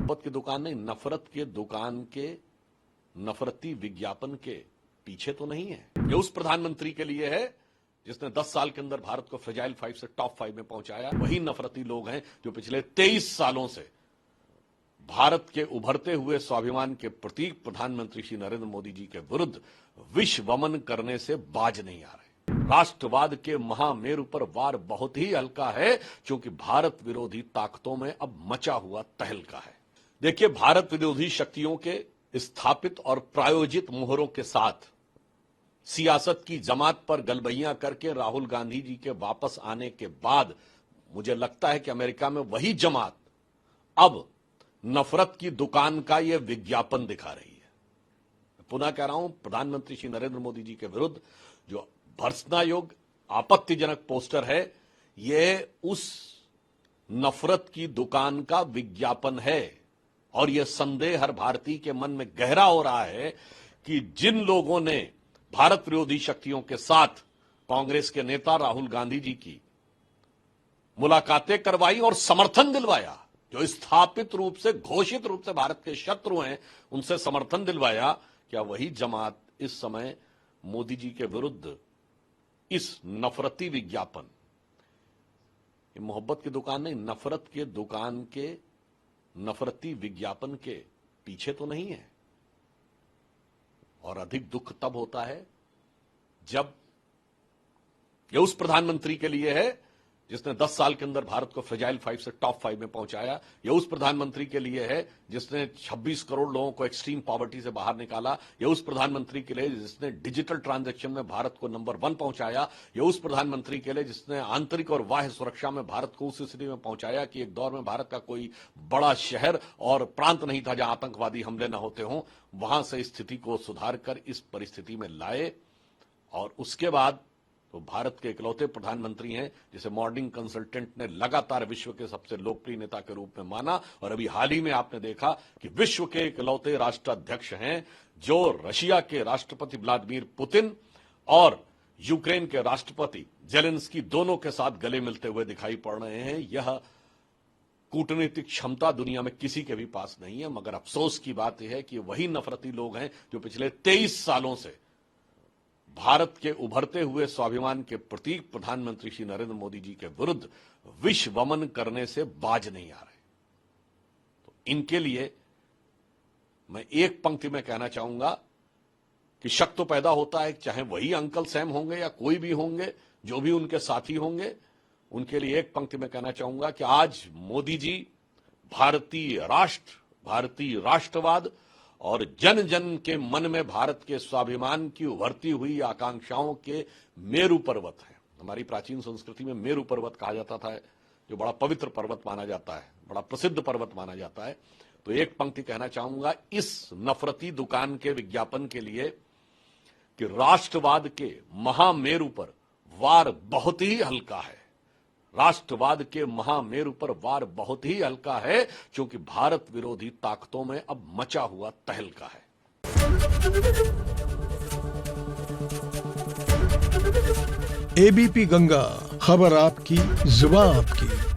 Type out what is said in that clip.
मोहब्बत की दुकान नहीं, नफरत के दुकान के नफरती विज्ञापन के पीछे तो नहीं है। ये उस प्रधानमंत्री के लिए है जिसने 10 साल के अंदर भारत को फ्रेजाइल 5 से टॉप 5 में पहुंचाया। वही नफरती लोग हैं जो पिछले 23 सालों से भारत के उभरते हुए स्वाभिमान के प्रतीक प्रधानमंत्री श्री नरेंद्र मोदी जी के विरुद्ध विष वमन करने से बाज नहीं आ रहे। राष्ट्रवाद के महामेरु पर वार बहुत ही हल्का है, क्योंकि भारत विरोधी ताकतों में अब मचा हुआ तहलका है। देखिए, भारत विरोधी शक्तियों के स्थापित और प्रायोजित मोहरों के साथ सियासत की जमात पर गलबैयां करके राहुल गांधी जी के वापस आने के बाद मुझे लगता है कि अमेरिका में वही जमात अब नफरत की दुकान का यह विज्ञापन दिखा रही है। पुनः कह रहा हूं, प्रधानमंत्री श्री नरेंद्र मोदी जी के विरुद्ध जो भर्त्सना योग्य आपत्तिजनक पोस्टर है, यह उस नफरत की दुकान का विज्ञापन है। और यह संदेह हर भारतीय के मन में गहरा हो रहा है कि जिन लोगों ने भारत विरोधी शक्तियों के साथ कांग्रेस के नेता राहुल गांधी जी की मुलाकातें करवाई और समर्थन दिलवाया, जो स्थापित रूप से घोषित रूप से भारत के शत्रु हैं, उनसे समर्थन दिलवाया, क्या वही जमात इस समय मोदी जी के विरुद्ध इस नफरती विज्ञापन, ये मोहब्बत की दुकान नहीं, नफरत के दुकान के नफरती विज्ञापन के पीछे तो नहीं है? और अधिक दुख तब होता है जब यह उस प्रधानमंत्री के लिए है जिसने 10 साल के अंदर भारत को फ्रेजाइल 5 से टॉप 5 में पहुंचाया। यह उस प्रधानमंत्री के लिए है जिसने 26 करोड़ लोगों को एक्सट्रीम पॉवर्टी से बाहर निकाला। यह उस प्रधानमंत्री के लिए जिसने डिजिटल ट्रांजैक्शन में भारत को नंबर 1 पहुंचाया। यह उस प्रधानमंत्री के लिए जिसने आंतरिक और बाह्य सुरक्षा में भारत को उस स्थिति में पहुंचाया कि एक दौर में भारत का कोई बड़ा शहर और प्रांत नहीं था जहां आतंकवादी हमले न होते हों। वहां से स्थिति को सुधार कर इस परिस्थिति में लाए, और उसके बाद तो भारत के इकलौते प्रधानमंत्री हैं जिसे मॉर्निंग कंसल्टेंट ने लगातार विश्व के सबसे लोकप्रिय नेता के रूप में माना। और अभी हाल ही में आपने देखा कि विश्व के इकलौते राष्ट्राध्यक्ष हैं जो रशिया के राष्ट्रपति व्लादिमीर पुतिन और यूक्रेन के राष्ट्रपति जेलेंस्की दोनों के साथ गले मिलते हुए दिखाई पड़ रहे हैं। यह कूटनीतिक क्षमता दुनिया में किसी के भी पास नहीं है। मगर अफसोस की बात यह है कि वही नफरती लोग हैं जो पिछले 23 सालों से भारत के उभरते हुए स्वाभिमान के प्रतीक प्रधानमंत्री श्री नरेंद्र मोदी जी के विरुद्ध विष वमन करने से बाज नहीं आ रहे। तो इनके लिए मैं एक पंक्ति में कहना चाहूंगा कि शक तो पैदा होता है, चाहे वही अंकल सैम होंगे या कोई भी होंगे, जो भी उनके साथी होंगे, उनके लिए एक पंक्ति में कहना चाहूंगा कि आज मोदी जी भारतीय राष्ट्र, भारतीय राष्ट्रवाद और जन जन के मन में भारत के स्वाभिमान की उभरती हुई आकांक्षाओं के मेरु पर्वत है। हमारी प्राचीन संस्कृति में मेरु पर्वत कहा जाता था, जो बड़ा पवित्र पर्वत माना जाता है, बड़ा प्रसिद्ध पर्वत माना जाता है। तो एक पंक्ति कहना चाहूंगा इस नफरती दुकान के विज्ञापन के लिए कि राष्ट्रवाद के महामेरु पर वार बहुत ही हल्का है। राष्ट्रवाद के महामेरु पर वार बहुत ही हल्का है, क्योंकि भारत विरोधी ताकतों में अब मचा हुआ तहलका है। एबीपी गंगा, खबर आपकी, जुबान आपकी।